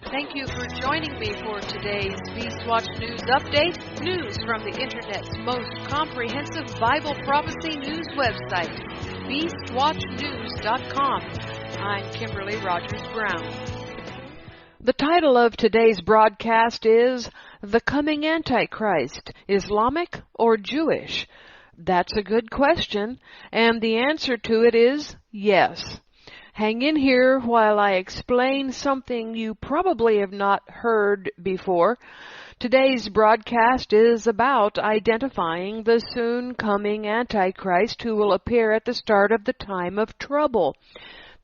Thank you for joining me for today's Reast Watch News Update. News from the Internet's most comprehensive Bible prophecy news website, ReastWatchNews.com. I'm Kimberly Rogers Brown. The title of today's broadcast is The Coming Antichrist, Islamic or Jewish? That's a good question, and the answer to it is yes. Hang in here while I explain something you probably have not heard before. Today's broadcast is about identifying the soon-coming Antichrist who will appear at the start of the time of trouble.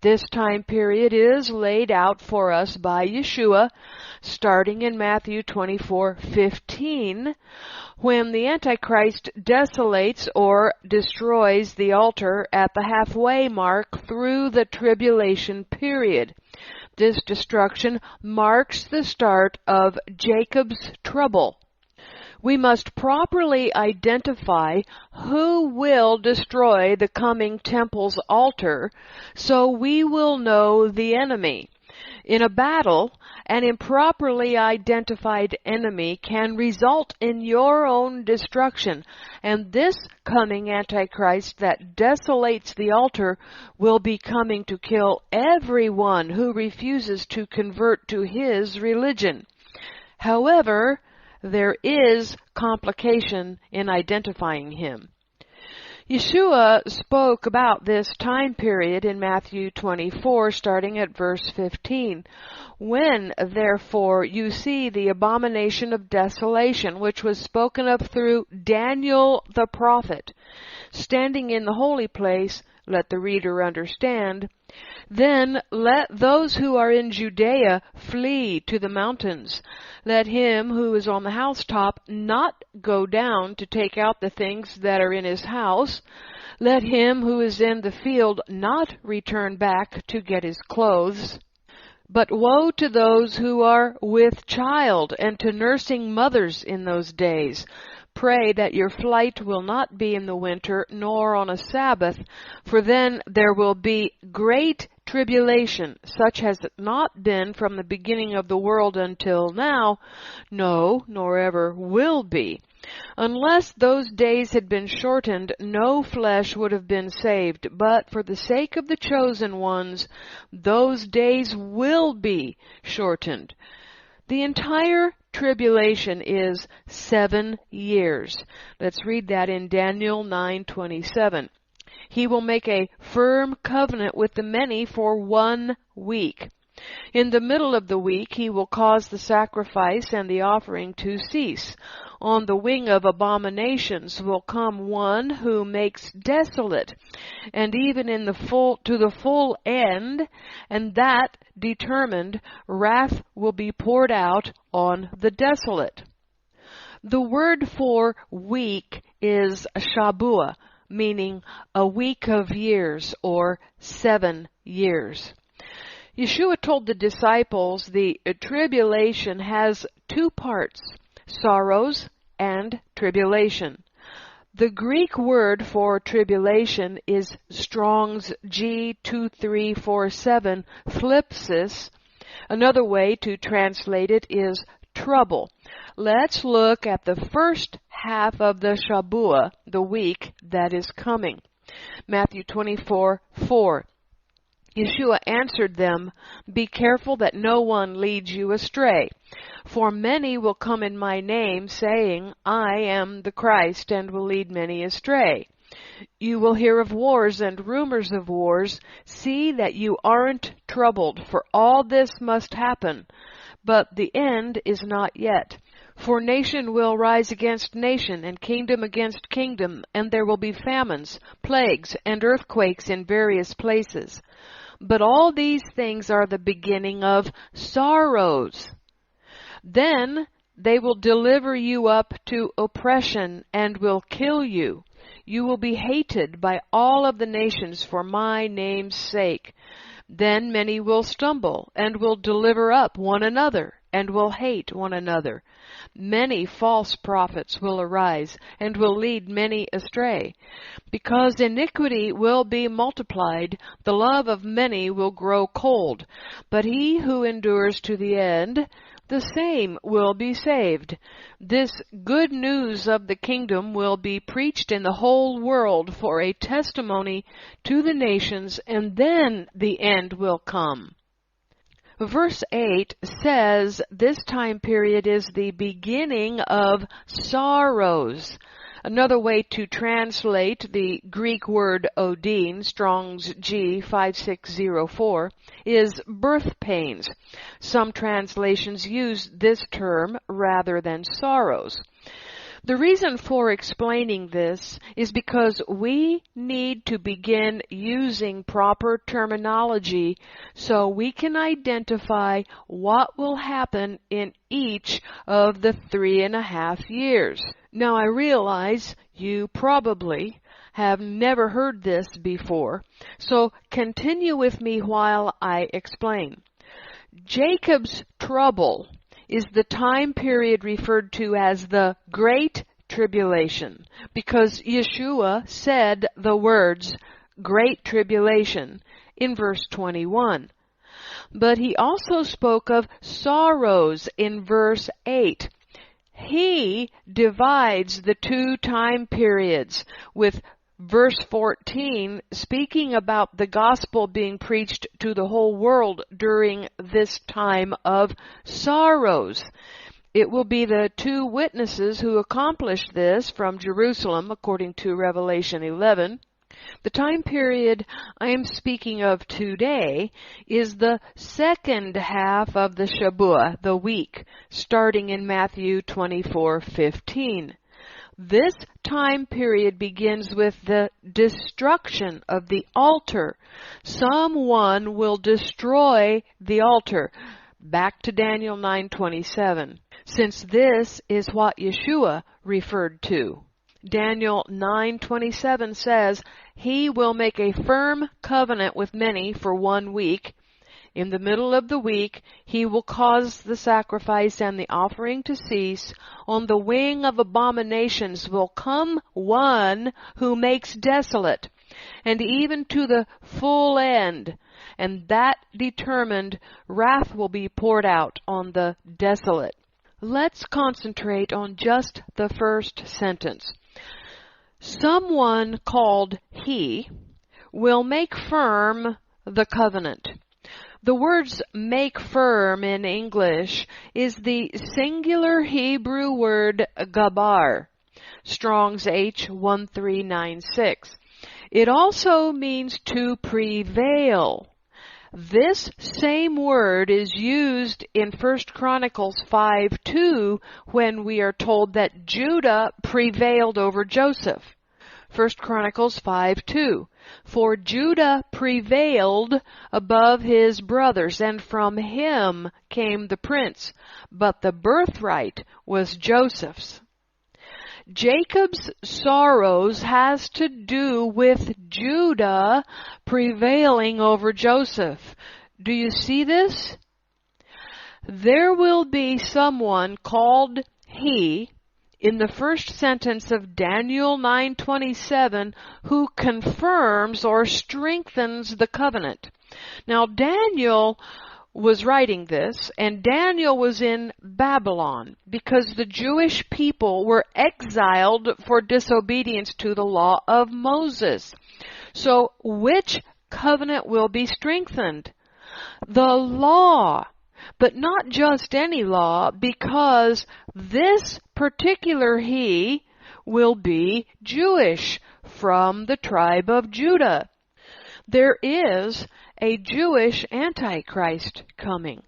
This time period is laid out for us by Yeshua, starting in Matthew 24:15, when the Antichrist desolates or destroys the altar at the halfway mark through the tribulation period. This destruction marks the start of Jacob's trouble. We must properly identify who will destroy the coming temple's altar so we will know the enemy. In a battle, an improperly identified enemy can result in your own destruction, and this coming Antichrist that desolates the altar will be coming to kill everyone who refuses to convert to his religion. However, there is complication in identifying him. Yeshua spoke about this time period in Matthew 24, starting at verse 15. When, therefore, you see the abomination of desolation, which was spoken of through Daniel the prophet, standing in the holy place, let the reader understand, then let those who are in Judea flee to the mountains. Let him who is on the housetop not go down to take out the things that are in his house. Let him who is in the field not return back to get his clothes. But woe to those who are with child and to nursing mothers in those days. Pray that your flight will not be in the winter, nor on a Sabbath, for then there will be great tribulation, such has it not been from the beginning of the world until now, no, nor ever will be. Unless those days had been shortened, no flesh would have been saved, but for the sake of the chosen ones, those days will be shortened. The entire tribulation is 7 years. Let's read that in Daniel 9:27. He will make a firm covenant with the many for 1 week. In the middle of the week, he will cause the sacrifice and the offering to cease. On the wing of abominations will come one who makes desolate, and even to the full end, and that determined, wrath will be poured out on the desolate. The word for week is Shabua, meaning a week of years or 7 years. Yeshua told the disciples the tribulation has 2 parts, sorrows and tribulation. The Greek word for tribulation is Strong's G2347, thlipsis. Another way to translate it is trouble. Let's look at the first half of the Shabua, the week that is coming. Matthew 24:4. Yeshua answered them, "Be careful that no one leads you astray. For many will come in my name, saying, I am the Christ, and will lead many astray. You will hear of wars and rumors of wars. See that you aren't troubled, for all this must happen. But the end is not yet. For nation will rise against nation, and kingdom against kingdom, and there will be famines, plagues, and earthquakes in various places. But all these things are the beginning of sorrows. Then they will deliver you up to oppression and will kill you. You will be hated by all of the nations for my name's sake. Then many will stumble and will deliver up one another and will hate one another. Many false prophets will arise and will lead many astray. Because iniquity will be multiplied, the love of many will grow cold. But he who endures to the end, the same will be saved. This good news of the kingdom will be preached in the whole world for a testimony to the nations, and then the end will come. Verse 8 says this time period is the beginning of sorrows. Another way to translate the Greek word odin, Strong's G 5604, is birth pains. Some translations use this term rather than sorrows. The reason for explaining this is because we need to begin using proper terminology so we can identify what will happen in each of the 3.5 years. Now, I realize you probably have never heard this before, so continue with me while I explain. Jacob's trouble is the time period referred to as the Great Tribulation, because Yeshua said the words Great Tribulation in verse 21. But he also spoke of sorrows in verse 8. He divides the two time periods, with verse 14 speaking about the gospel being preached to the whole world during this time of sorrows. It will be the two witnesses who accomplish this from Jerusalem, according to Revelation 11. The time period I am speaking of today is the second half of the Shabuah, the week, starting in Matthew 24:15. This time period begins with the destruction of the altar. Someone will destroy the altar. Back to Daniel 9:27, since this is what Yeshua referred to. Daniel 9:27 says, "He will make a firm covenant with many for 1 week. In the middle of the week, he will cause the sacrifice and the offering to cease. On the wing of abominations will come one who makes desolate, and even to the full end. And that determined wrath will be poured out on the desolate." Let's concentrate on just the first sentence. Someone called he will make firm the covenant. The words make firm in English is the singular Hebrew word gabar, Strong's H1396. It also means to prevail. This same word is used in 1 Chronicles 5:2 when we are told that Judah prevailed over Joseph. 1 Chronicles 5:2. For Judah prevailed above his brothers, and from him came the prince, but the birthright was Joseph's. Jacob's sorrows has to do with Judah prevailing over Joseph. Do you see this? There will be someone called he in the first sentence of Daniel 9:27 who confirms or strengthens the covenant. Now, Daniel was writing this, and Daniel was in Babylon because the Jewish people were exiled for disobedience to the law of Moses. So, which covenant will be strengthened? The law. But not just any law, because this particular he will be Jewish from the tribe of Judah. There is a Jewish Antichrist coming.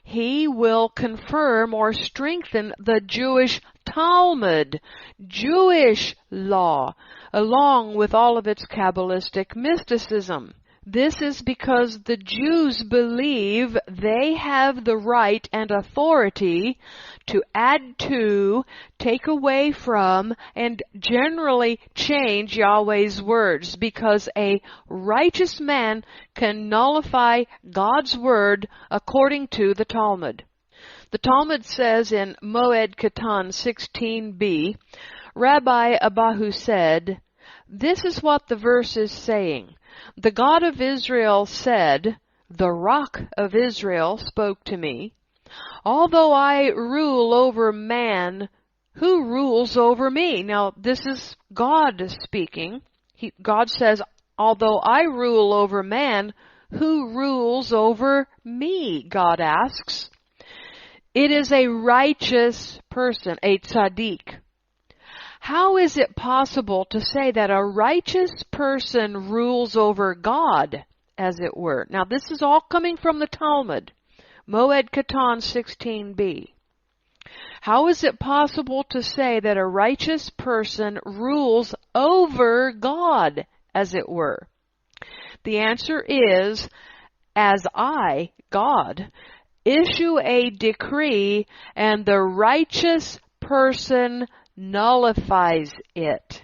He will confirm or strengthen the Jewish Talmud, Jewish law, along with all of its Kabbalistic mysticism. This is because the Jews believe they have the right and authority to add to, take away from, and generally change Yahweh's words, because a righteous man can nullify God's word according to the Talmud. The Talmud says in Moed Katan 16b, Rabbi Abahu said, "This is what the verse is saying. The God of Israel said, the Rock of Israel spoke to me, although I rule over man, who rules over me?" Now, this is God speaking. God says, although I rule over man, who rules over me? God asks. It is a righteous person, a tzaddik. How is it possible to say that a righteous person rules over God, as it were? Now, this is all coming from the Talmud, Moed Katan 16b. How is it possible to say that a righteous person rules over God, as it were? The answer is, as I, God, issue a decree and the righteous person nullifies it.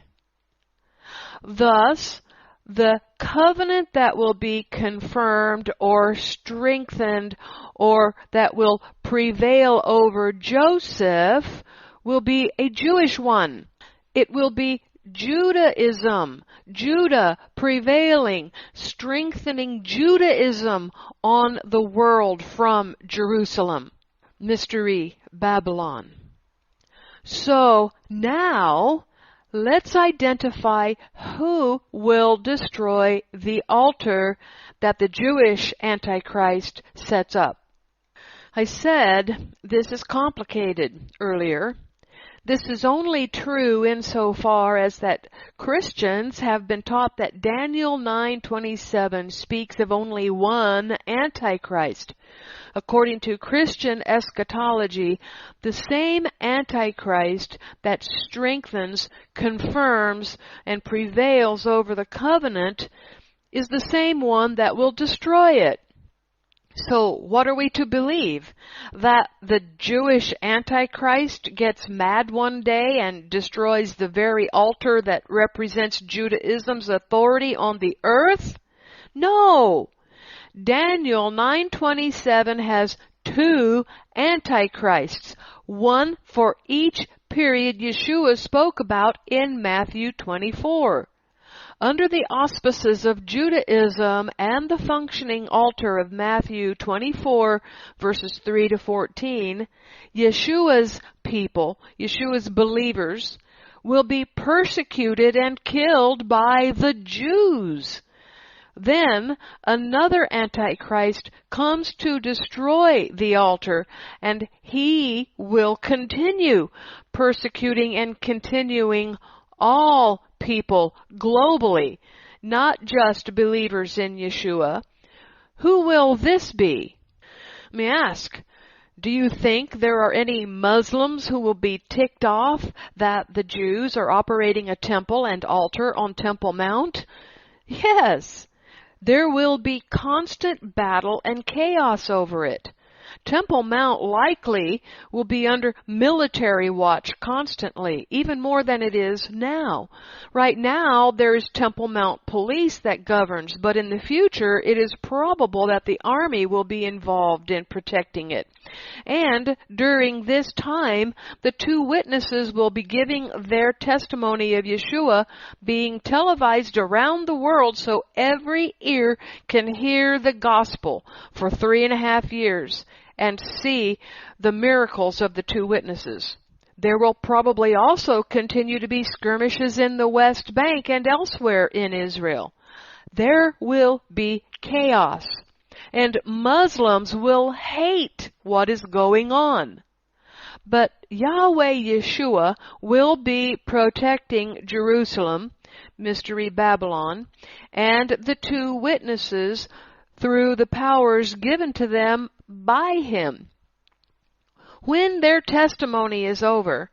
Thus, the covenant that will be confirmed or strengthened or that will prevail over Joseph will be a Jewish one. It will be Judaism, Judah prevailing, strengthening Judaism on the world from Jerusalem. Mystery Babylon. So now, let's identify who will destroy the altar that the Jewish Antichrist sets up. I said this is complicated earlier. This is only true insofar as that Christians have been taught that Daniel 9:27 speaks of only one Antichrist. According to Christian eschatology, the same Antichrist that strengthens, confirms, and prevails over the covenant is the same one that will destroy it. So what are we to believe? That the Jewish Antichrist gets mad one day and destroys the very altar that represents Judaism's authority on the earth? No! Daniel 9:27 has two Antichrists, one for each period Yeshua spoke about in Matthew 24. Under the auspices of Judaism and the functioning altar of Matthew 24, verses 3 to 14, Yeshua's people, Yeshua's believers, will be persecuted and killed by the Jews. Then another Antichrist comes to destroy the altar, and he will continue persecuting and continuing all people globally, not just believers in Yeshua. Who will this be? Let me ask, do you think there are any Muslims who will be ticked off that the Jews are operating a temple and altar on Temple Mount? Yes. There will be constant battle and chaos over it. Temple Mount likely will be under military watch constantly, even more than it is now. Right now, there is Temple Mount police that governs, but in the future, it is probable that the army will be involved in protecting it. And during this time, the two witnesses will be giving their testimony of Yeshua, being televised around the world so every ear can hear the gospel for 3.5 years. And see the miracles of the two witnesses. There will probably also continue to be skirmishes in the West Bank and elsewhere in Israel. There will be chaos, and Muslims will hate what is going on. But Yahweh Yeshua will be protecting Jerusalem, Mystery Babylon, and the two witnesses through the powers given to them by him. When their testimony is over,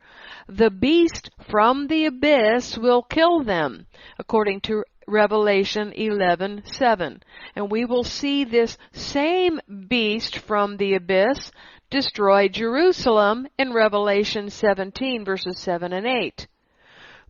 the beast from the abyss will kill them, according to Revelation 11:7. And we will see this same beast from the abyss destroy Jerusalem in Revelation 17, verses 7 and 8.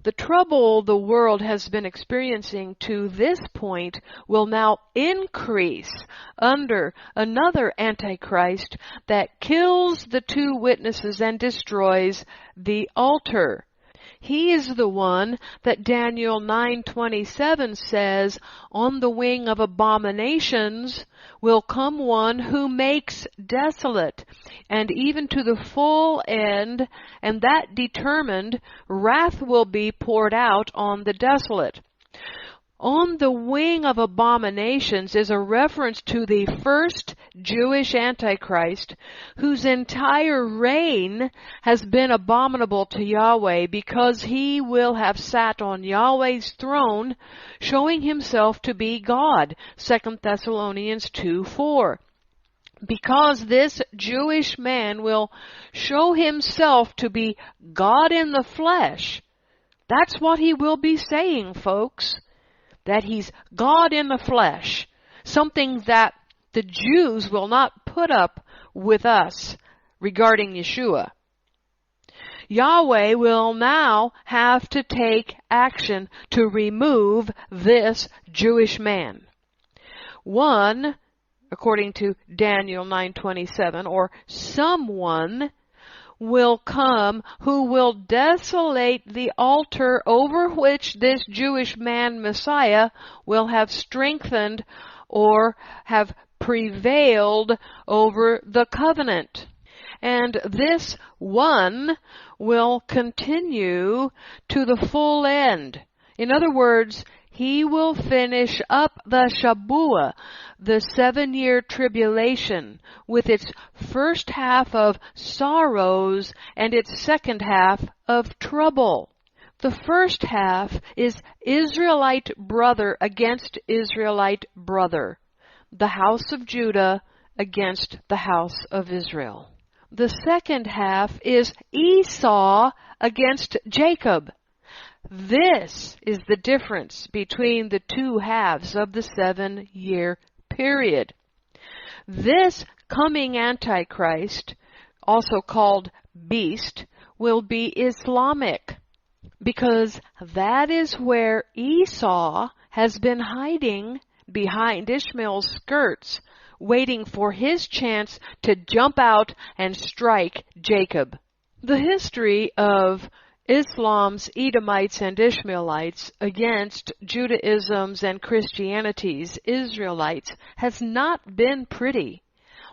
The trouble the world has been experiencing to this point will now increase under another Antichrist that kills the two witnesses and destroys the altar. He is the one that Daniel 9:27 says, "On the wing of abominations will come one who makes desolate, and even to the full end, and that determined wrath will be poured out on the desolate." On the wing of abominations is a reference to the first Jewish Antichrist, whose entire reign has been abominable to Yahweh, because he will have sat on Yahweh's throne, showing himself to be God. 2 Thessalonians 2:4. Because this Jewish man will show himself to be God in the flesh. That's what he will be saying, folks. That he's God in the flesh, something that the Jews will not put up with us regarding Yeshua. Yahweh will now have to take action to remove this Jewish man. One, according to Daniel 9:27, or someone will come who will desolate the altar over which this Jewish man Messiah will have strengthened or have prevailed over the covenant. And this one will continue to the full end. In other words, he will finish up the Shabuah, the 7-year tribulation, with its first half of sorrows and its second half of trouble. The first half is Israelite brother against Israelite brother, the house of Judah against the house of Israel. The second half is Esau against Jacob. This is the difference between the two halves of the 7-year period. This coming Antichrist, also called beast, will be Islamic, because that is where Esau has been hiding behind Ishmael's skirts, waiting for his chance to jump out and strike Jacob. The history of Islam's Edomites and Ishmaelites against Judaism's and Christianity's Israelites has not been pretty.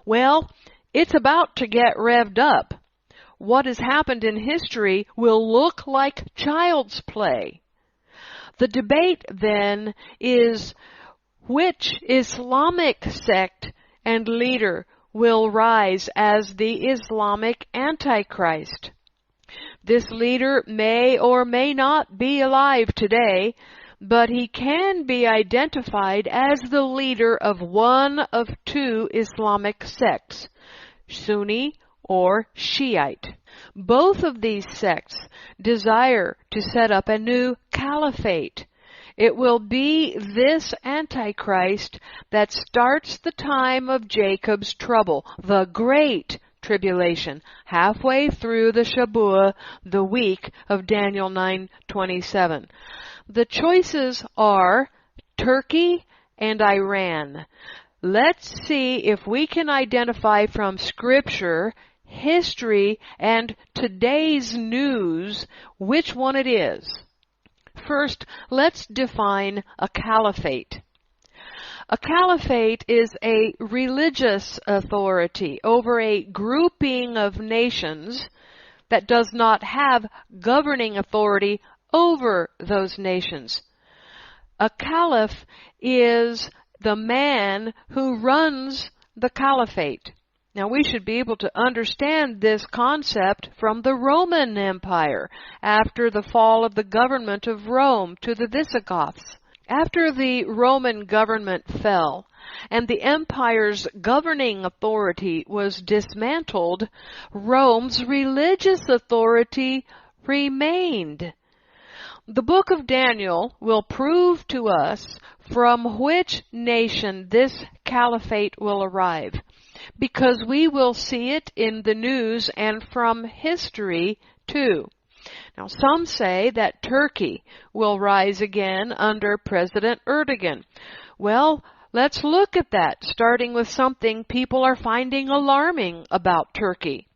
Well, it's about to get revved up. What has happened in history will look like child's play. The debate then is which Islamic sect and leader will rise as the Islamic Antichrist. This leader may or may not be alive today, but he can be identified as the leader of one of two Islamic sects, Sunni or Shiite. Both of these sects desire to set up a new caliphate. It will be this Antichrist that starts the time of Jacob's trouble, the Great Tribulation, halfway through the Shabuah, the week of Daniel 9:27. The choices are Turkey and Iran. Let's see if we can identify from Scripture, history, and today's news which one it is. First, let's define a caliphate. A caliphate is a religious authority over a grouping of nations that does not have governing authority over those nations. A caliph is the man who runs the caliphate. Now, we should be able to understand this concept from the Roman Empire after the fall of the government of Rome to the Visigoths. After the Roman government fell and the empire's governing authority was dismantled, Rome's religious authority remained. The book of Daniel will prove to us from which nation this caliphate will arrive, because we will see it in the news and from history too. Now, some say that Turkey will rise again under President Erdogan. Well, let's look at that, starting with something people are finding alarming about Turkey.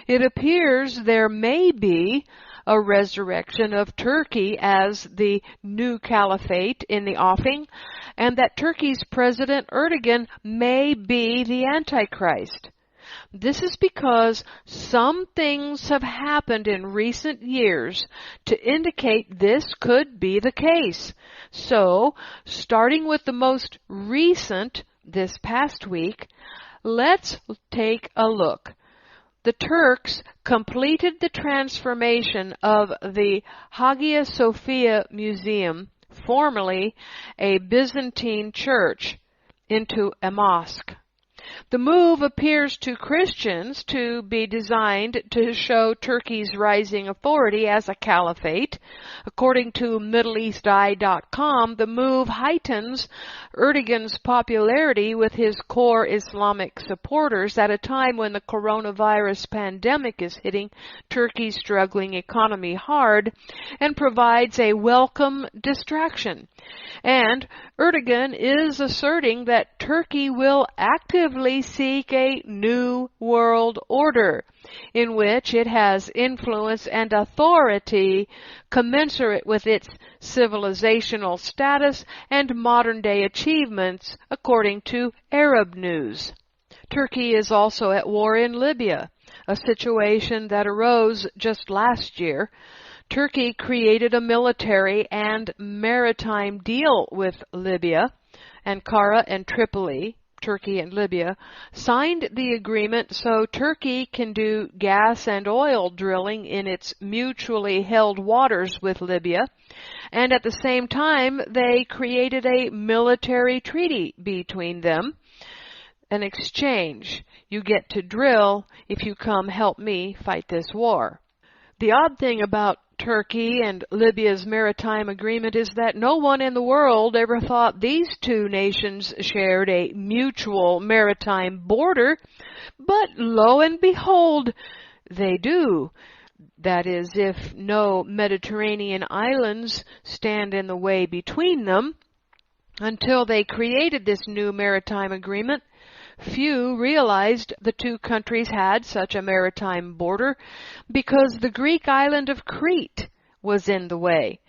It appears there may be a resurrection of Turkey as the new caliphate in the offing, and that Turkey's President Erdogan may be the Antichrist. This is because some things have happened in recent years to indicate this could be the case. So, starting with the most recent, this past week, let's take a look. The Turks completed the transformation of the Hagia Sophia Museum, formerly a Byzantine church, into a mosque. The move appears to Christians to be designed to show Turkey's rising authority as a caliphate. According to MiddleEastEye.com, the move heightens Erdogan's popularity with his core Islamic supporters at a time when the coronavirus pandemic is hitting Turkey's struggling economy hard and provides a welcome distraction. And Erdogan is asserting that Turkey will actively seek a new world order in which it has influence and authority commensurate with its civilizational status and modern-day achievements, according to Arab News. Turkey is also at war in Libya, a situation that arose just last year. Turkey created a military and maritime deal with Libya. Ankara and Tripoli, Turkey and Libya, signed the agreement so Turkey can do gas and oil drilling in its mutually held waters with Libya. And at the same time, they created a military treaty between them, an exchange. You get to drill if you come help me fight this war. The odd thing about Turkey and Libya's maritime agreement is that no one in the world ever thought these two nations shared a mutual maritime border, but lo and behold, they do. That is, if no Mediterranean islands stand in the way between them. Until they created this new maritime agreement, few realized the two countries had such a maritime border because the Greek island of Crete was in the way.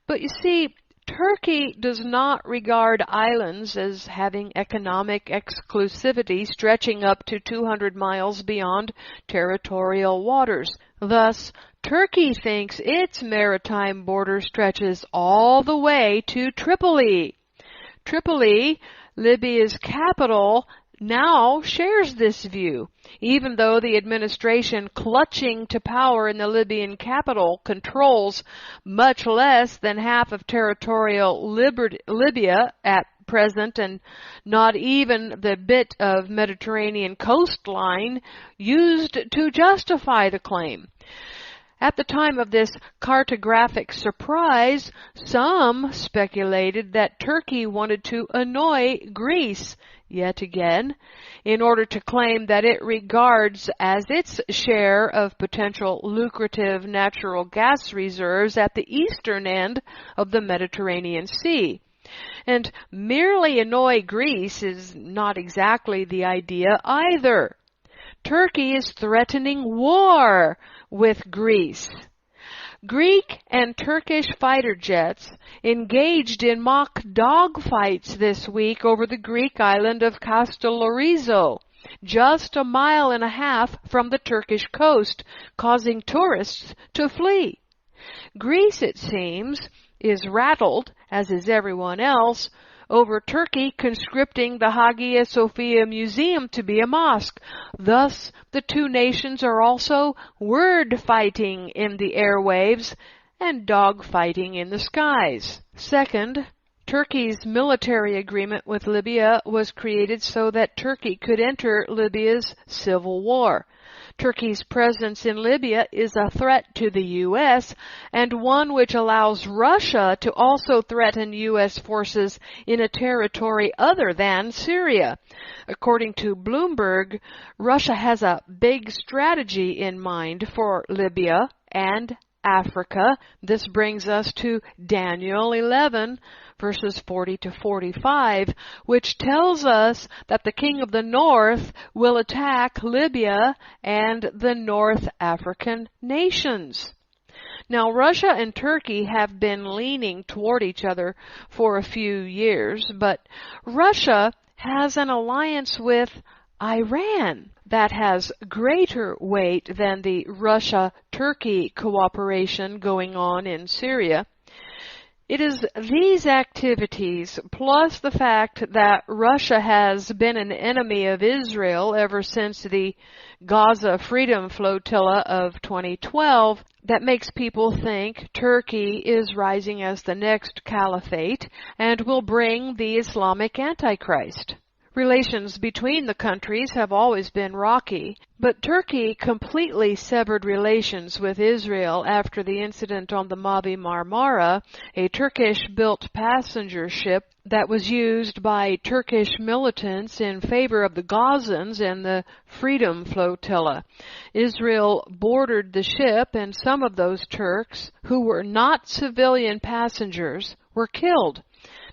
But you see, Turkey does not regard islands as having economic exclusivity stretching up to 200 miles beyond territorial waters. Thus, Turkey thinks its maritime border stretches all the way to Tripoli. Tripoli, Libya's capital, now shares this view, even though the administration clutching to power in the Libyan capital controls much less than half of territorial Libya at present, and not even the bit of Mediterranean coastline used to justify the claim. At the time of this cartographic surprise, some speculated that Turkey wanted to annoy Greece yet again, in order to claim that it regards as its share of potential lucrative natural gas reserves at the eastern end of the Mediterranean Sea. And merely annoy Greece is not exactly the idea either. Turkey is threatening war with Greece. Greek and Turkish fighter jets engaged in mock dogfights this week over the Greek island of Castellorizo, just a mile and a half from the Turkish coast, causing tourists to flee. Greece, it seems, is rattled, as is everyone else, over Turkey conscripting the Hagia Sophia Museum to be a mosque. Thus, the two nations are also word-fighting in the airwaves and dog-fighting in the skies. Second, Turkey's military agreement with Libya was created so that Turkey could enter Libya's civil war. Turkey's presence in Libya is a threat to the U.S. and one which allows Russia to also threaten U.S. forces in a territory other than Syria. According to Bloomberg, Russia has a big strategy in mind for Libya and Africa. This brings us to Daniel 11, verses 40 to 45, which tells us that the king of the north will attack Libya and the North African nations. Now, Russia and Turkey have been leaning toward each other for a few years, but Russia has an alliance with Iran that has greater weight than the Russia-Turkey cooperation going on in Syria. It is these activities, plus the fact that Russia has been an enemy of Israel ever since the Gaza Freedom Flotilla of 2012, that makes people think Turkey is rising as the next Caliphate and will bring the Islamic Antichrist. Relations between the countries have always been rocky, but Turkey completely severed relations with Israel after the incident on the Mavi Marmara, a Turkish-built passenger ship that was used by Turkish militants in favor of the Gazans and the Freedom Flotilla. Israel boarded the ship, and some of those Turks, who were not civilian passengers, were killed.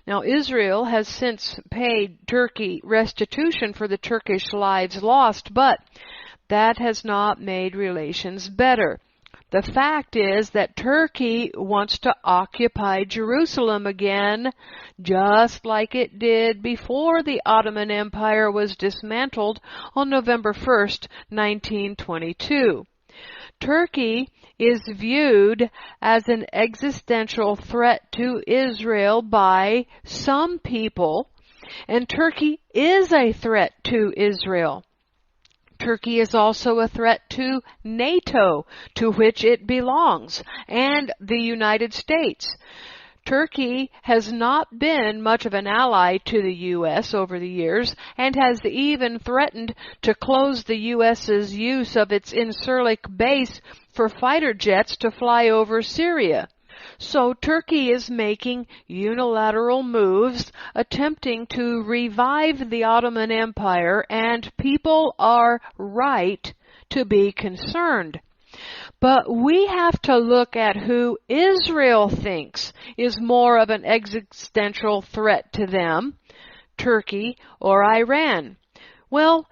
Now, Israel has since paid Turkey restitution for the Turkish lives lost, but that has not made relations better. The fact is that Turkey wants to occupy Jerusalem again, just like it did before the Ottoman Empire was dismantled on November 1st, 1922. Turkey is viewed as an existential threat to Israel by some people, and Turkey is a threat to Israel. Turkey is also a threat to NATO, to which it belongs, and the United States. Turkey has not been much of an ally to the U.S. over the years and has even threatened to close the U.S.'s use of its Incirlik base for fighter jets to fly over Syria. So Turkey is making unilateral moves, attempting to revive the Ottoman Empire, and people are right to be concerned. But we have to look at who Israel thinks is more of an existential threat to them, Turkey or Iran. Well,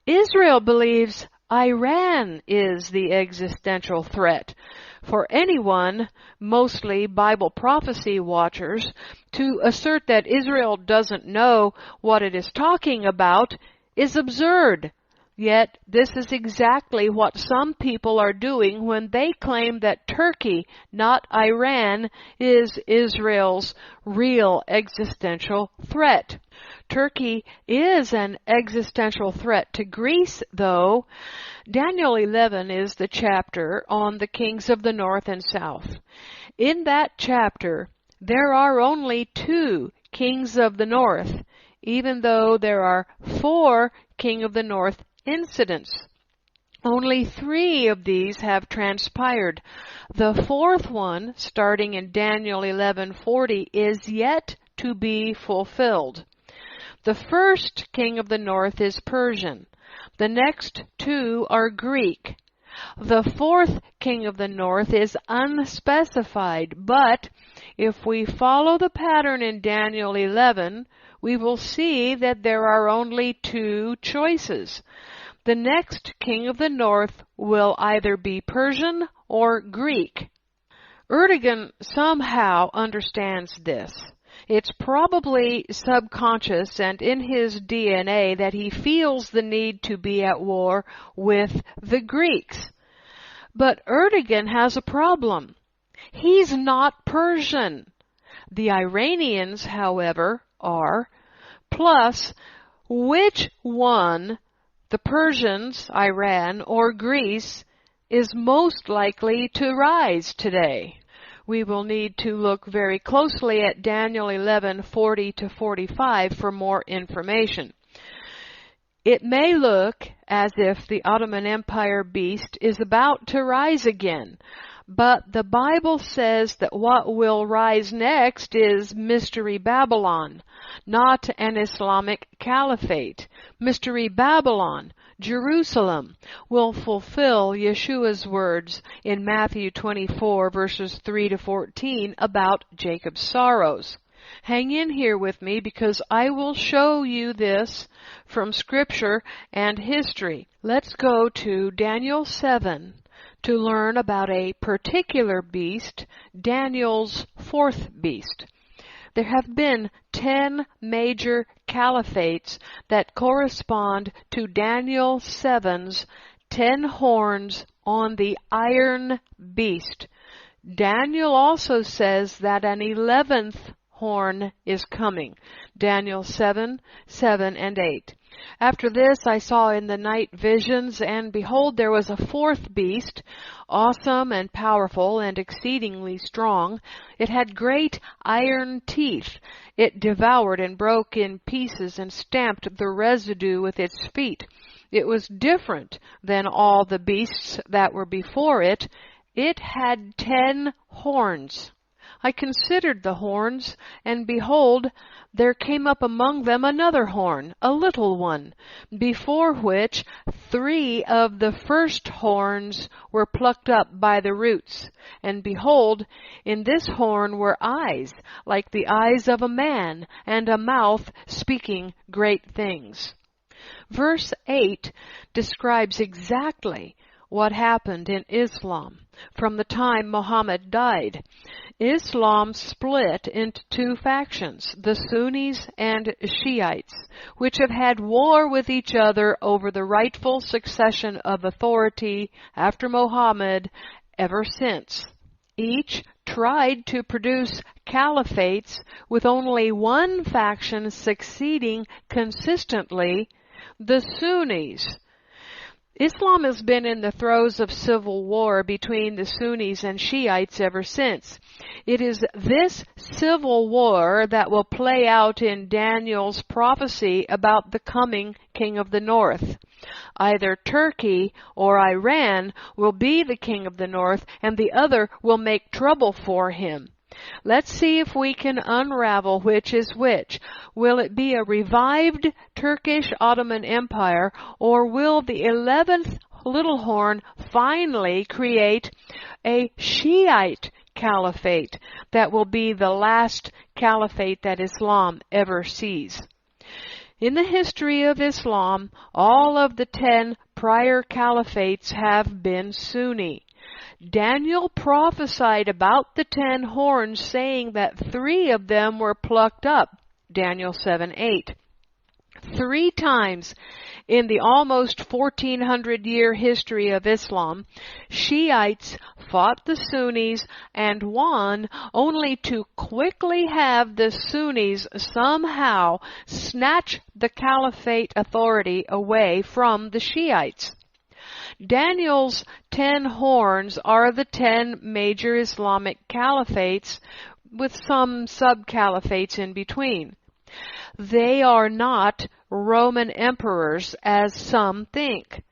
Israel believes Iran is the existential threat. For anyone, mostly Bible prophecy watchers, to assert that Israel doesn't know what it is talking about is absurd. Yet, this is exactly what some people are doing when they claim that Turkey, not Iran, is Israel's real existential threat. Turkey is an existential threat to Greece, though. Daniel 11 is the chapter on the kings of the north and south. In that chapter, there are only 2 kings of the north, even though there are 4 king of the north incidents. Only 3 of these have transpired. The 4th one, starting in Daniel 11:40, is yet to be fulfilled. The first king of the north is Persian. The next 2 are Greek. The 4th king of the north is unspecified, but if we follow the pattern in Daniel 11, we will see that there are only 2 choices. The next king of the north will either be Persian or Greek. Erdogan somehow understands this. It's probably subconscious and in his DNA that he feels the need to be at war with the Greeks. But Erdogan has a problem. He's not Persian. The Iranians, however, are. Plus, which one, the Persians, Iran, or Greece, is most likely to rise today? We will need to look very closely at Daniel 11:40 to 45 for more information. It may look as if the Ottoman Empire beast is about to rise again, but the Bible says that what will rise next is Mystery Babylon, not an Islamic Caliphate. Mystery Babylon, Jerusalem will fulfill Yeshua's words in Matthew 24 verses 3 to 14 about Jacob's sorrows. Hang in here with me because I will show you this from Scripture and history. Let's go to Daniel 7 to learn about a particular beast, Daniel's fourth beast. There have been 10 major caliphates that correspond to Daniel 7's 10 horns on the iron beast. Daniel also says that an 11th horn is coming. Daniel 7, 7 and 8. After this I saw in the night visions, and behold, there was a fourth beast, awesome and powerful and exceedingly strong. It had great iron teeth. It devoured and broke in pieces and stamped the residue with its feet. It was different than all the beasts that were before it. It had 10 horns. I considered the horns, and behold, there came up among them another horn, a little one, before which 3 of the first horns were plucked up by the roots. And behold, in this horn were eyes, like the eyes of a man, and a mouth speaking great things. Verse 8 describes exactly what happened in Islam from the time Muhammad died. Islam split into 2 factions, the Sunnis and Shiites, which have had war with each other over the rightful succession of authority after Muhammad ever since. Each tried to produce caliphates with only one faction succeeding consistently, the Sunnis. Islam has been in the throes of civil war between the Sunnis and Shiites ever since. It is this civil war that will play out in Daniel's prophecy about the coming king of the north. Either Turkey or Iran will be the king of the north, and the other will make trouble for him. Let's see if we can unravel which is which. Will it be a revived Turkish Ottoman Empire, or will the 11th little horn finally create a Shiite caliphate that will be the last caliphate that Islam ever sees? In the history of Islam, all of the 10 prior caliphates have been Sunni. Daniel prophesied about the 10 horns, saying that 3 of them were plucked up, Daniel 7:8. 3 times in the almost 1400-year history of Islam, Shiites fought the Sunnis and won, only to quickly have the Sunnis somehow snatch the caliphate authority away from the Shiites. Daniel's 10 horns are the 10 major Islamic caliphates, with some sub-caliphates in between. They are not Roman emperors, as some think.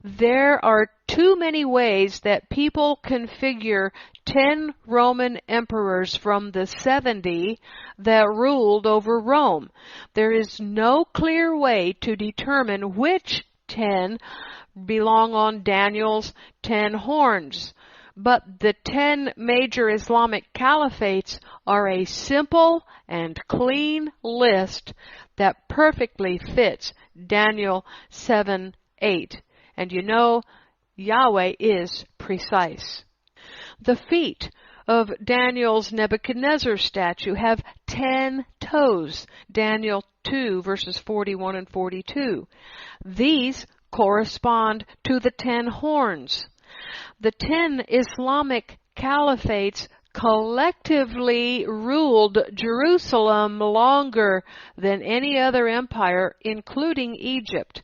There are too many ways that people configure 10 Roman emperors from the 70 that ruled over Rome. There is no clear way to determine which 10 belong on Daniel's 10 horns. But the 10 major Islamic caliphates are a simple and clean list that perfectly fits Daniel 7:8. And you know, Yahweh is precise. The feet of Daniel's Nebuchadnezzar statue have 10 toes, Daniel 2 verses 41 and 42. These correspond to the 10 horns. The 10 Islamic caliphates collectively ruled Jerusalem longer than any other empire, including Egypt,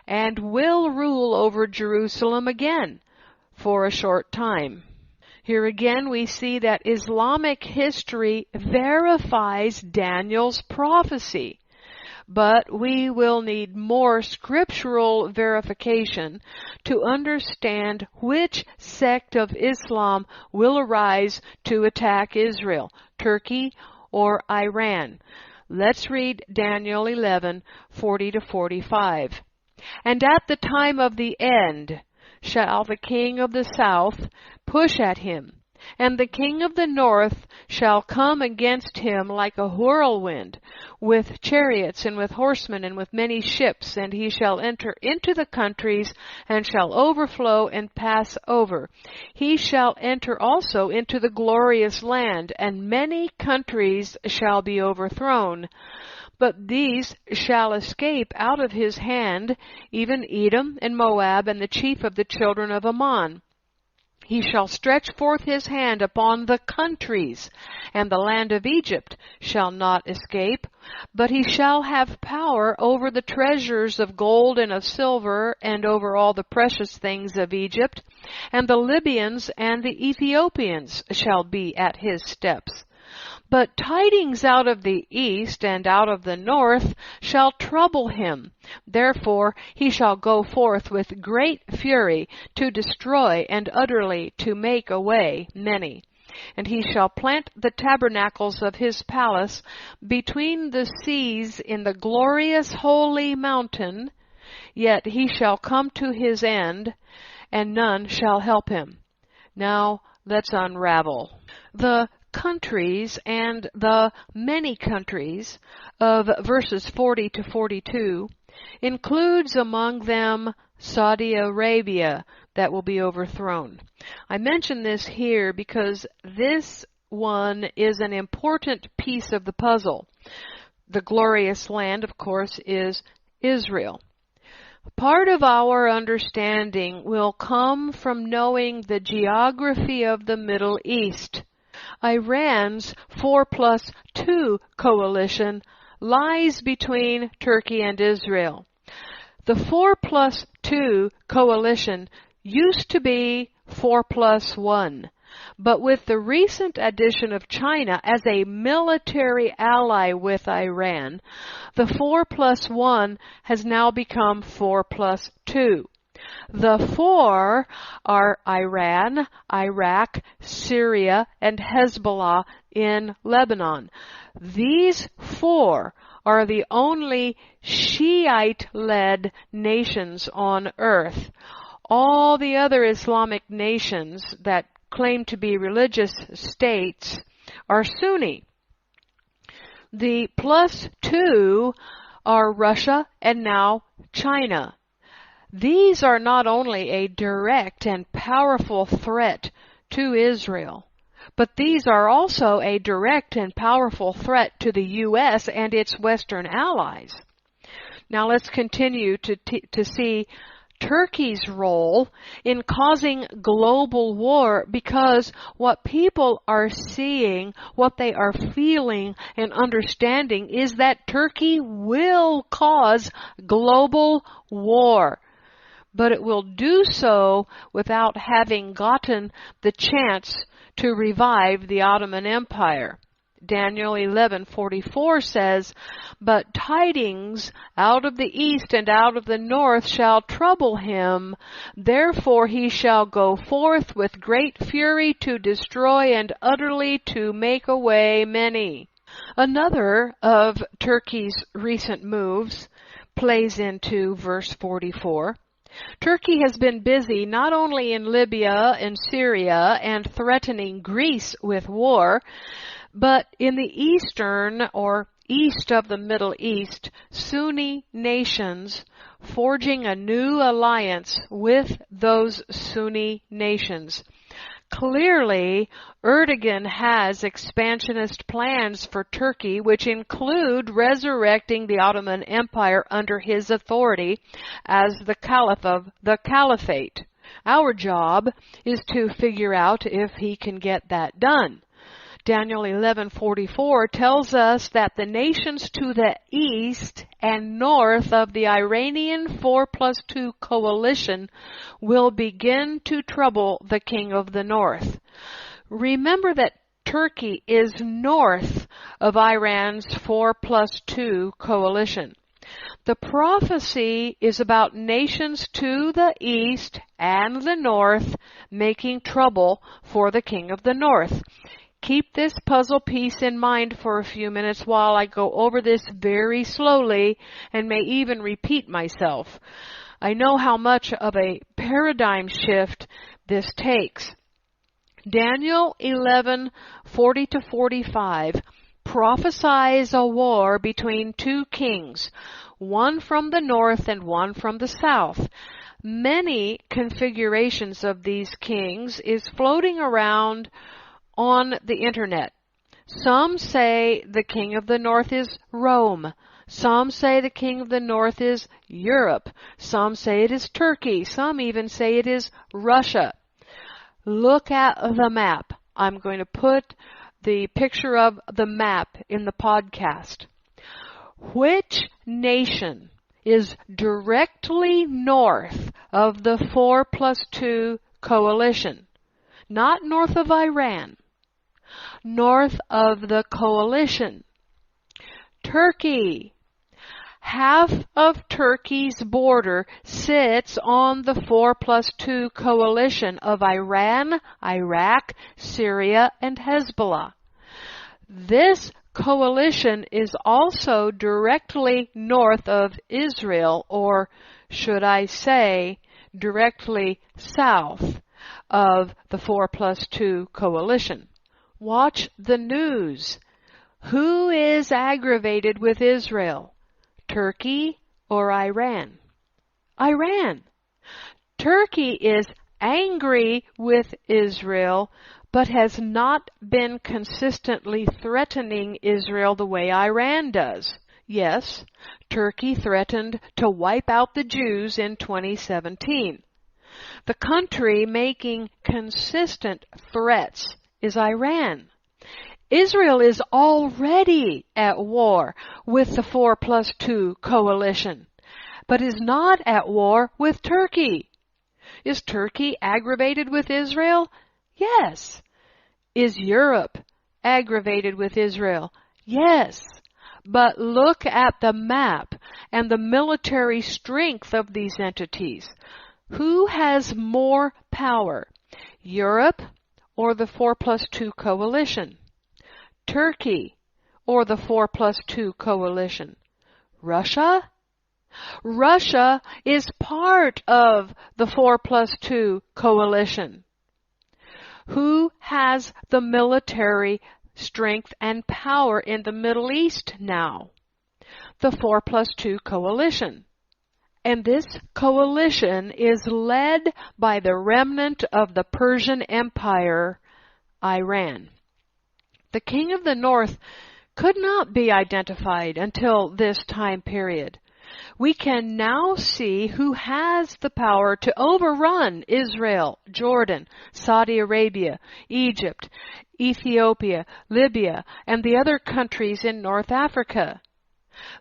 and will rule over Jerusalem again for a short time. Here again we see that Islamic history verifies Daniel's prophecy. But we will need more scriptural verification to understand which sect of Islam will arise to attack Israel, Turkey, or Iran. Let's read Daniel 11:40 to 45. And at the time of the end shall the king of the south push at him, and the king of the north shall come against him like a whirlwind, with chariots and with horsemen and with many ships, and he shall enter into the countries and shall overflow and pass over. He shall enter also into the glorious land, and many countries shall be overthrown. But these shall escape out of his hand, even Edom and Moab and the chief of the children of Ammon. He shall stretch forth his hand upon the countries, and the land of Egypt shall not escape, but he shall have power over the treasures of gold and of silver, and over all the precious things of Egypt, and the Libyans and the Ethiopians shall be at his steps. But tidings out of the east and out of the north shall trouble him. Therefore he shall go forth with great fury to destroy and utterly to make away many. And he shall plant the tabernacles of his palace between the seas in the glorious holy mountain. Yet he shall come to his end, and none shall help him. Now let's unravel the countries and the many countries of verses 40 to 42 includes among them Saudi Arabia that will be overthrown. I mention this here because this one is an important piece of the puzzle. The glorious land, of course, is Israel. Part of our understanding will come from knowing the geography of the Middle East. Iran's 4+2 coalition lies between Turkey and Israel. The 4+2 coalition used to be 4+1, but with the recent addition of China as a military ally with Iran, the 4+1 has now become 4+2. The four are Iran, Iraq, Syria, and Hezbollah in Lebanon. These four are the only Shiite-led nations on earth. All the other Islamic nations that claim to be religious states are Sunni. The +2 are Russia and now China. These are not only a direct and powerful threat to Israel, but these are also a direct and powerful threat to the U.S. and its Western allies. Now let's continue to see Turkey's role in causing global war, because what people are seeing, what they are feeling and understanding is that Turkey will cause global war. But it will do so without having gotten the chance to revive the Ottoman Empire. Daniel 11:44 says, "But tidings out of the east and out of the north shall trouble him. Therefore he shall go forth with great fury to destroy and utterly to make away many." Another of Turkey's recent moves plays into verse 44. Turkey has been busy not only in Libya and Syria and threatening Greece with war, but in the eastern or east of the Middle East, Sunni nations forging a new alliance with those Sunni nations. Clearly, Erdogan has expansionist plans for Turkey, which include resurrecting the Ottoman Empire under his authority as the Caliphate. Our job is to figure out if he can get that done. Daniel 11:44 tells us that the nations to the east and north of the Iranian 4+2 coalition will begin to trouble the king of the north. Remember that Turkey is north of Iran's 4+2 coalition. The prophecy is about nations to the east and the north making trouble for the king of the north. Keep this puzzle piece in mind for a few minutes while I go over this very slowly and may even repeat myself. I know how much of a paradigm shift this takes. Daniel 11:40-45 prophesies a war between two kings, one from the north and one from the south. Many configurations of these kings is floating around on the internet. Some say the king of the north is Rome. Some say the king of the north is Europe. Some say it is Turkey. Some even say it is Russia. Look at the map. I'm going to put the picture of the map in the podcast. Which nation is directly north of the 4+2 coalition? Not north of Iran. North of the coalition. Turkey. Half of Turkey's border sits on the 4+2 coalition of Iran, Iraq, Syria, and Hezbollah. This coalition is also directly north of Israel, or should I say, directly south of the 4+2 coalition. Watch the news. Who is aggravated with Israel? Turkey or Iran? Iran. Turkey is angry with Israel, but has not been consistently threatening Israel the way Iran does. Yes, Turkey threatened to wipe out the Jews in 2017. The country making consistent threats is Iran. Israel is already at war with the 4+2 coalition, but is not at war with Turkey. Is Turkey aggravated with Israel? Yes. Is Europe aggravated with Israel? Yes. But look at the map and the military strength of these entities. Who has more power, Europe or the 4+2 coalition? Turkey or the 4+2 coalition? Russia? Russia is part of the 4+2 coalition. Who has the military strength and power in the Middle East now? The 4+2 coalition. And this coalition is led by the remnant of the Persian Empire, Iran. The king of the north could not be identified until this time period. We can now see who has the power to overrun Israel, Jordan, Saudi Arabia, Egypt, Ethiopia, Libya, and the other countries in North Africa.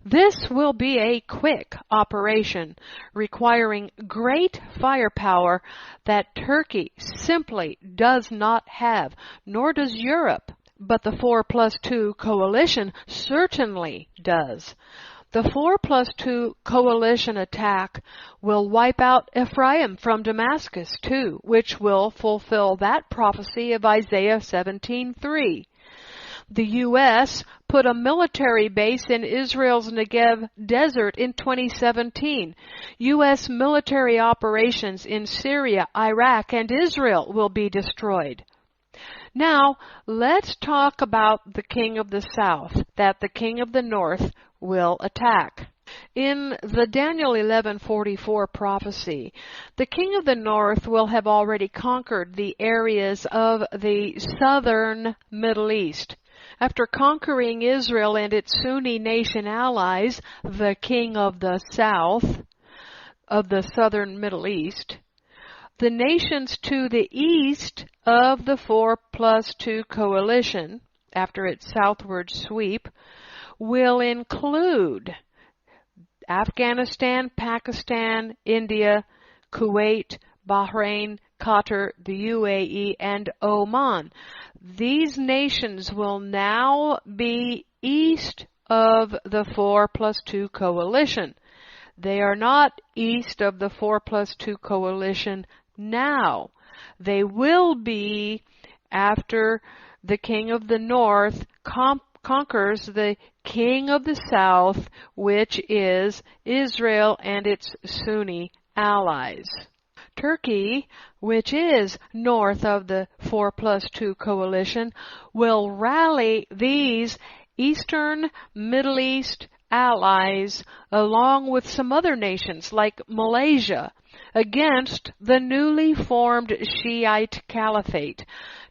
This will be a quick operation requiring great firepower that Turkey simply does not have, nor does Europe, but the 4+2 coalition certainly does. The 4+2 coalition attack will wipe out Ephraim from Damascus too, which will fulfill that prophecy of Isaiah 17:3. The U.S. put a military base in Israel's Negev desert in 2017. U.S. military operations in Syria, Iraq, and Israel will be destroyed. Now, let's talk about the king of the south, that the king of the north will attack. In the Daniel 11:44 prophecy, the king of the north will have already conquered the areas of the southern Middle East. After conquering Israel and its Sunni nation allies, the king of the south of the southern Middle East, the nations to the east of the 4+2 coalition, after its southward sweep, will include Afghanistan, Pakistan, India, Kuwait, Bahrain, Qatar, the UAE, and Oman. These nations will now be east of the 4+2 coalition. They are not east of the 4+2 coalition now. They will be after the king of the north conquers the king of the south, which is Israel and its Sunni allies. Turkey, which is north of the 4+2 coalition, will rally these Eastern Middle East allies along with some other nations like Malaysia against the newly formed Shiite Caliphate.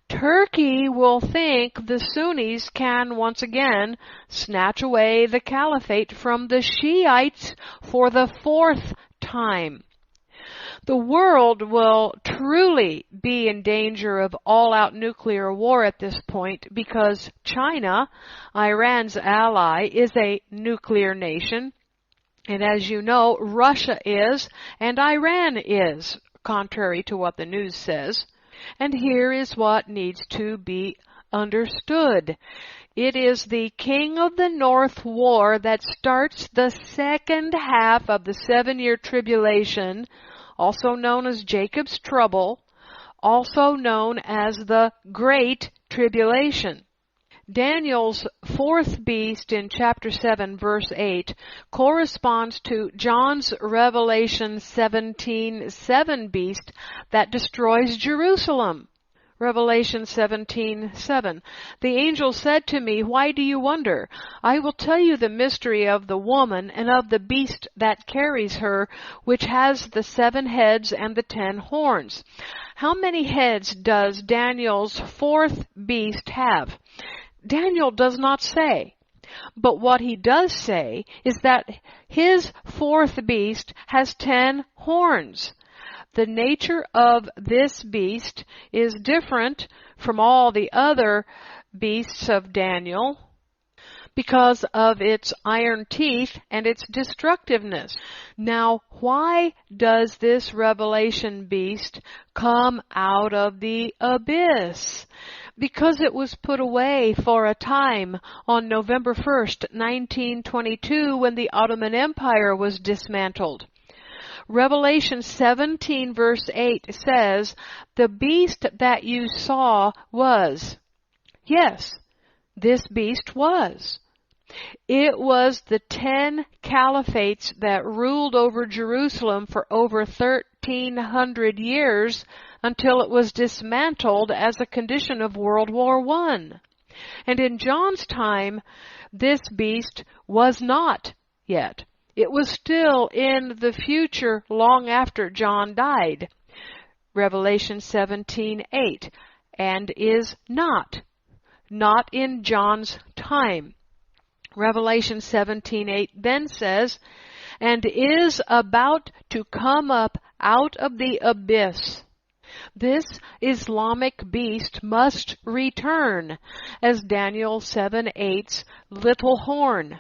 Turkey will think the Sunnis can once again snatch away the Caliphate from the Shiites for the 4th time. The world will truly be in danger of all-out nuclear war at this point because China, Iran's ally, is a nuclear nation. And as you know, Russia is, and Iran is, contrary to what the news says. And here is what needs to be understood. It is the King of the North war that starts the second half of the 7-year tribulation, also known as Jacob's trouble, also known as the Great Tribulation. Daniel's 4th beast in chapter 7, verse 8, corresponds to John's Revelation 17:7 beast that destroys Jerusalem. Revelation 17:7. The angel said to me, "Why do you wonder? I will tell you the mystery of the woman and of the beast that carries her, which has the 7 heads and the 10 horns." How many heads does Daniel's 4th beast have? Daniel does not say. But what he does say is that his 4th beast has 10 horns. The nature of this beast is different from all the other beasts of Daniel because of its iron teeth and its destructiveness. Now, why does this Revelation beast come out of the abyss? Because it was put away for a time on November 1st, 1922, when the Ottoman Empire was dismantled. Revelation 17 verse 8 says, "The beast that you saw was." Yes, this beast was. It was the 10 caliphates that ruled over Jerusalem for over 1,300 years until it was dismantled as a condition of World War I. And in John's time, this beast was not yet. It was still in the future long after John died. Revelation 17:8, and is not in John's time. Revelation 17:8 then says, "And is about to come up out of the abyss." This Islamic beast must return as Daniel 7:8's little horn.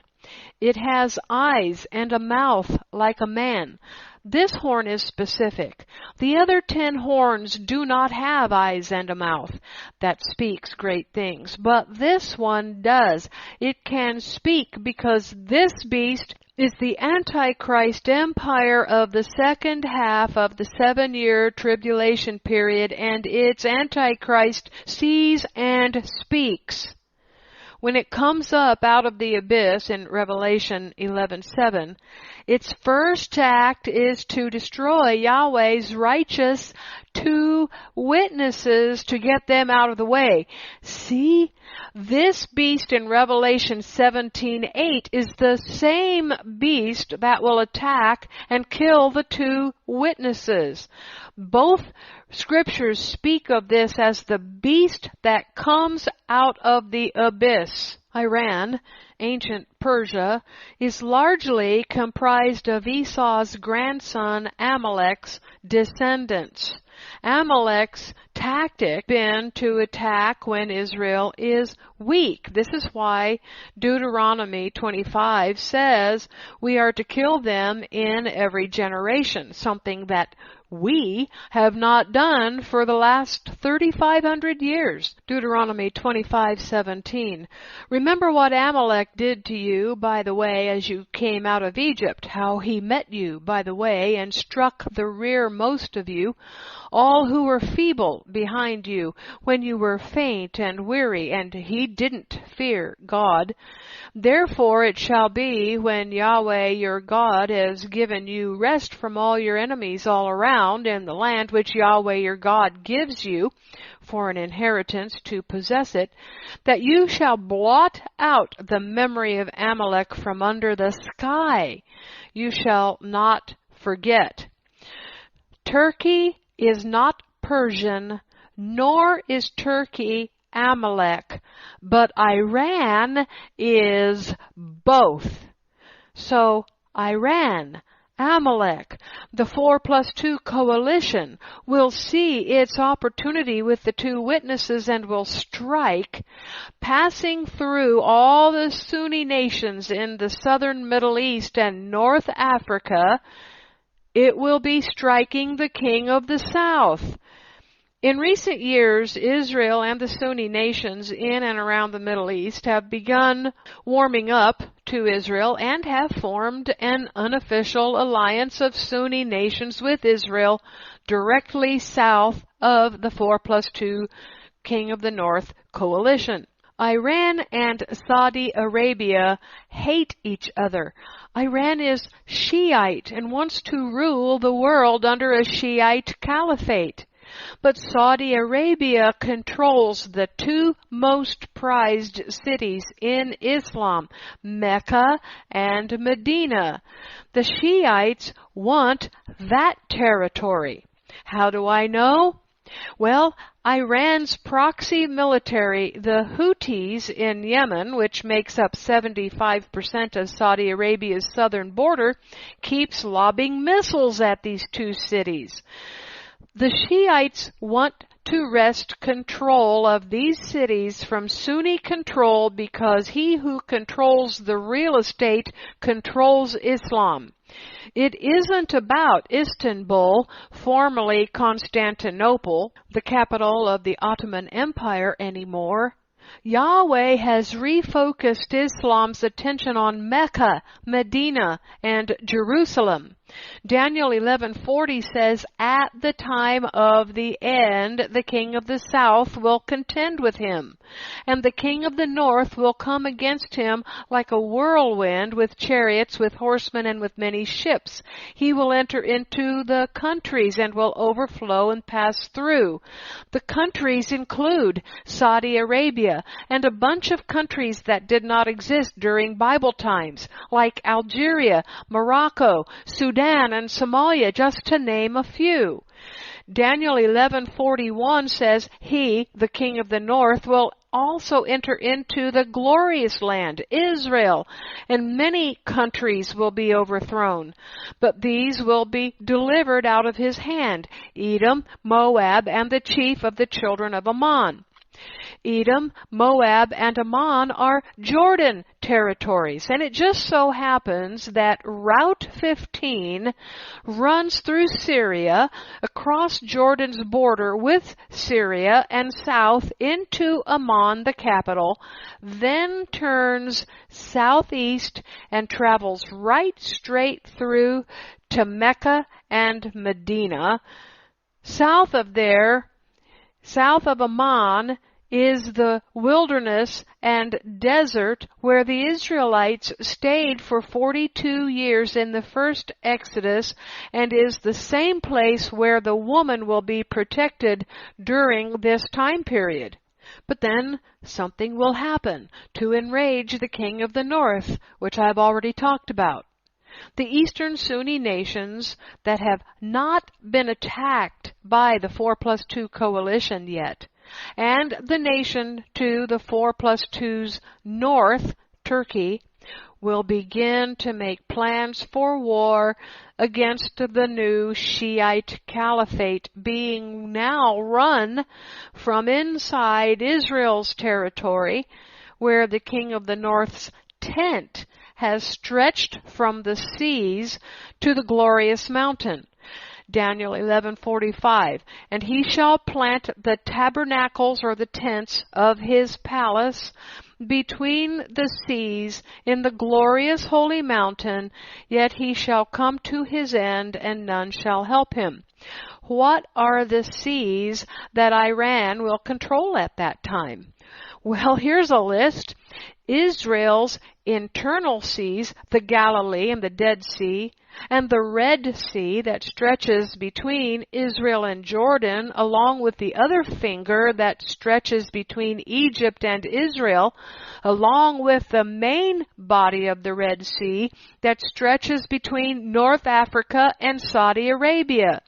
It has eyes and a mouth like a man. This horn is specific. The other 10 horns do not have eyes and a mouth that speaks great things, but this one does. It can speak because this beast is the Antichrist empire of the second half of the 7-year tribulation period, and its Antichrist sees and speaks. When it comes up out of the abyss in Revelation 11:7, its first act is to destroy Yahweh's righteous 2 witnesses to get them out of the way. See, this beast in Revelation 17:8 is the same beast that will attack and kill the 2 witnesses. Both scriptures speak of this as the beast that comes out of the abyss. Iran, ancient Persia, is largely comprised of Esau's grandson Amalek's descendants. Amalek's tactic been to attack when Israel is weak. This is why Deuteronomy 25 says we are to kill them in every generation, something that we have not done for the last 3,500 years. Deuteronomy 25:17. Remember what Amalek did to you by the way as you came out of Egypt, how he met you by the way and struck the rearmost of you, all who were feeble behind you, when you were faint and weary, and he didn't fear God. Therefore it shall be, when Yahweh your God has given you rest from all your enemies all around in the land which Yahweh your God gives you for an inheritance to possess it, that you shall blot out the memory of Amalek from under the sky. You shall not forget. Turkey is not Persian, nor is Turkey Amalek, but Iran is both. So Iran, Amalek, the 4+2 coalition will see its opportunity with the two witnesses and will strike, passing through all the Sunni nations in the southern Middle East and North Africa. It will be striking the king of the south. In recent years, Israel and the Sunni nations in and around the Middle East have begun warming up to Israel and have formed an unofficial alliance of Sunni nations with Israel directly south of the 4+2 King of the North coalition. Iran and Saudi Arabia hate each other. Iran is Shiite and wants to rule the world under a Shiite caliphate. But Saudi Arabia controls the two most prized cities in Islam, Mecca and Medina. The Shiites want that territory. How do I know? Well, Iran's proxy military, the Houthis in Yemen, which makes up 75% of Saudi Arabia's southern border, keeps lobbing missiles at these two cities. The Shiites want to wrest control of these cities from Sunni control because he who controls the real estate controls Islam. It isn't about Istanbul, formerly Constantinople, the capital of the Ottoman Empire, anymore. Yahweh has refocused Islam's attention on Mecca, Medina, and Jerusalem. Daniel 11:40 says, "At the time of the end, the king of the south will contend with him, and the king of the north will come against him like a whirlwind with chariots, with horsemen, and with many ships. He will enter into the countries and will overflow and pass through." The countries include Saudi Arabia and a bunch of countries that did not exist during Bible times, like Algeria, Morocco, Sudan, and Somalia, just to name a few. Daniel 11:41 says, "He, the king of the north, will also enter into the glorious land, Israel, and many countries will be overthrown. But these will be delivered out of his hand, Edom, Moab, and the chief of the children of Ammon." Edom, Moab, and Ammon are Jordan territories, and it just so happens that Route 15 runs through Syria, across Jordan's border with Syria, and south into Amman, the capital, then turns southeast and travels right straight through to Mecca and Medina. South of Amman, is the wilderness and desert where the Israelites stayed for 42 years in the first Exodus, and is the same place where the woman will be protected during this time period. But then something will happen to enrage the king of the north, which I've already talked about. The eastern Sunni nations that have not been attacked by the 4+2 coalition yet, and the nation to the 4+2's north, Turkey, will begin to make plans for war against the new Shiite Caliphate being now run from inside Israel's territory, where the king of the north's tent has stretched from the seas to the glorious mountain. Daniel 11:45. And he shall plant the tabernacles or the tents of his palace between the seas in the glorious holy mountain, yet he shall come to his end, and none shall help him. What are the seas that Iran will control at that time? Well, here's a list. Israel's internal seas, the Galilee and the Dead Sea, and the Red Sea that stretches between Israel and Jordan, along with the other finger that stretches between Egypt and Israel, along with the main body of the Red Sea that stretches between North Africa and Saudi Arabia.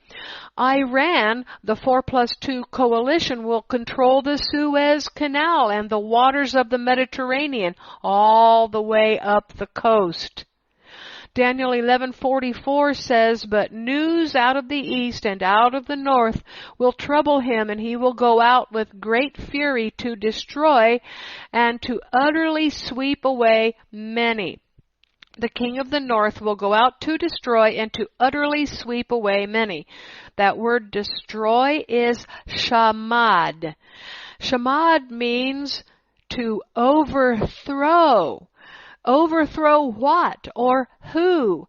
Iran, the 4+2 coalition, will control the Suez Canal and the waters of the Mediterranean all the way up the coast. Daniel 11:44 says, but news out of the east and out of the north will trouble him, and he will go out with great fury to destroy and to utterly sweep away many. The king of the north will go out to destroy and to utterly sweep away many. That word destroy is shamad. Shamad means to overthrow. Overthrow what or who?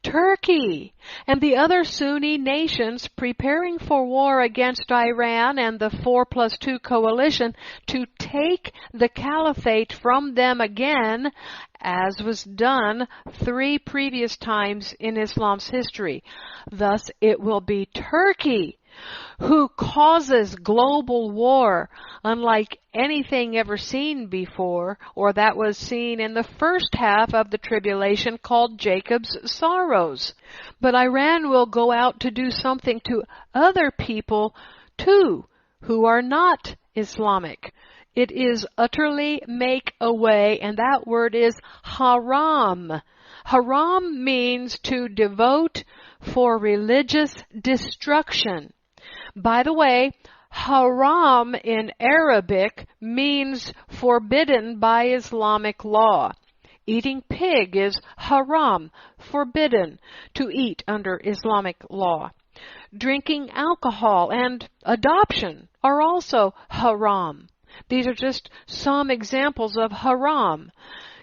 Turkey and the other Sunni nations preparing for war against Iran and the 4+2 coalition to take the caliphate from them again, as was done 3 previous times in Islam's history. Thus, it will be Turkey who causes global war, unlike anything ever seen before, or that was seen in the first half of the tribulation called Jacob's sorrows. But Iran will go out to do something to other people too, who are not Islamic. It is utterly make away, and that word is haram. Haram means to devote for religious destruction. By the way, haram in Arabic means forbidden by Islamic law. Eating pig is haram, forbidden to eat under Islamic law. Drinking alcohol and adoption are also haram. These are just some examples of haram.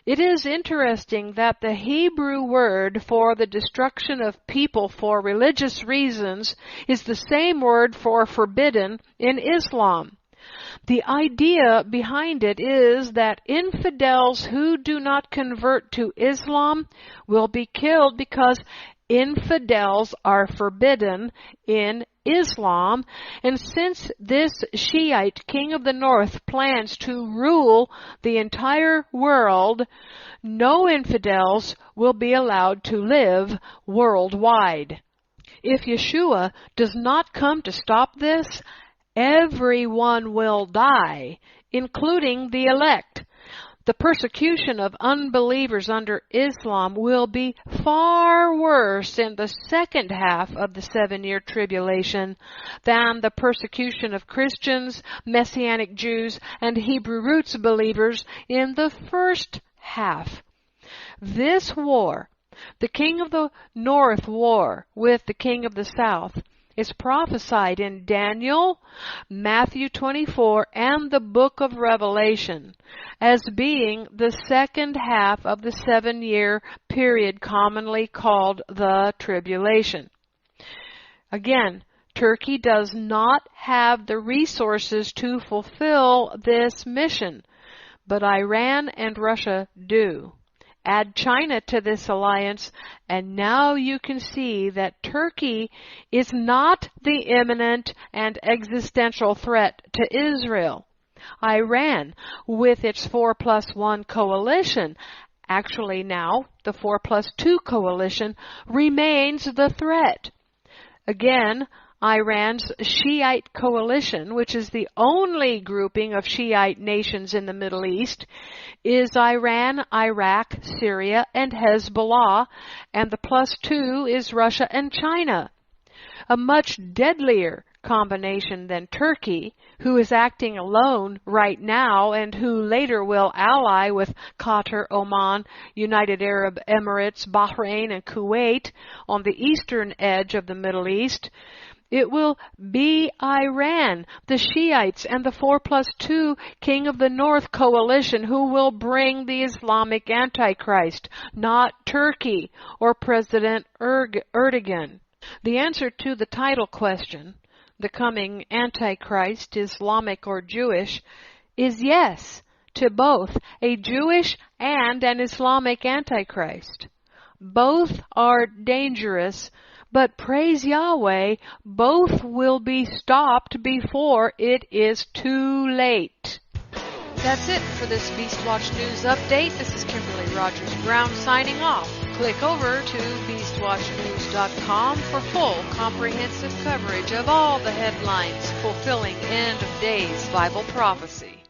It is interesting that the Hebrew word for the destruction of people for religious reasons is the same word for forbidden in Islam. The idea behind it is that infidels who do not convert to Islam will be killed because infidels are forbidden in Islam, and since this Shiite king of the north plans to rule the entire world, no infidels will be allowed to live worldwide. If Yeshua does not come to stop this, everyone will die, including the elect. The persecution of unbelievers under Islam will be far worse in the second half of the 7-year tribulation than the persecution of Christians, Messianic Jews, and Hebrew roots believers in the first half. This war, the king of the north war with the king of the south, is prophesied in Daniel, Matthew 24, and the book of Revelation as being the second half of the 7-year period commonly called the tribulation. Again, Turkey does not have the resources to fulfill this mission, but Iran and Russia do. Add China to this alliance, and now you can see that Turkey is not the imminent and existential threat to Israel. Iran, with its 4+1 coalition, actually now the 4+2 coalition, remains the threat. Again, Iran's Shiite coalition, which is the only grouping of Shiite nations in the Middle East, is Iran, Iraq, Syria, and Hezbollah, and the +2 is Russia and China. A much deadlier combination than Turkey, who is acting alone right now and who later will ally with Qatar, Oman, United Arab Emirates, Bahrain, and Kuwait on the eastern edge of the Middle East. It will be Iran, the Shiites, and the 4+2 King of the North coalition who will bring the Islamic Antichrist, not Turkey or President Erdogan. The answer to the title question, the coming Antichrist, Islamic or Jewish, is yes to both a Jewish and an Islamic Antichrist. Both are dangerous, but praise Yahweh, both will be stopped before it is too late. That's it for this Reast Watch News Update. This is Kimberly Rogers Brown signing off. Click over to beastwatchnews.com for full, comprehensive coverage of all the headlines fulfilling end of days Bible prophecy.